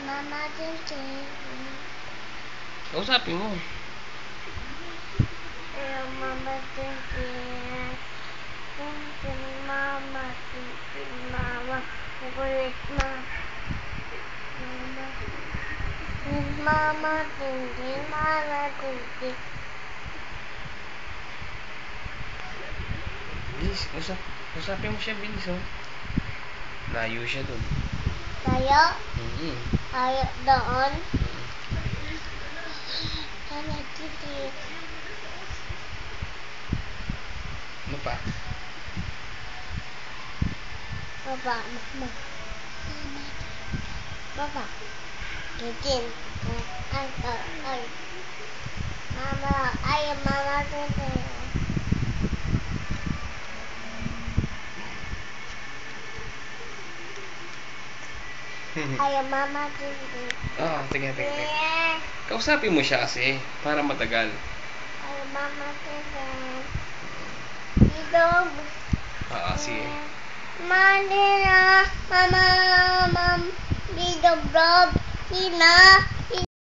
Mama Tintin. Kausapin mo. Ay, Mama Tintin. Tintin, Mama Tintin, Mama. Kulit, Mama Tintin, Mama Tintin. Bilis, kausapin mo siya, bilis, oh. Layo siya dun. Tayo? Mm-hmm. Tayo doon? Mama Tintin. Ano pa? Baba, Mama. Baba. Tintin. Ay. Mama, ay, Mama Tintin. Ay, Mama Tintin. Sige. Kausapin mo siya kasi, para matagal. Ay, Mama Tintin. Dito. Sige. Mama, dito, vlog. Sina.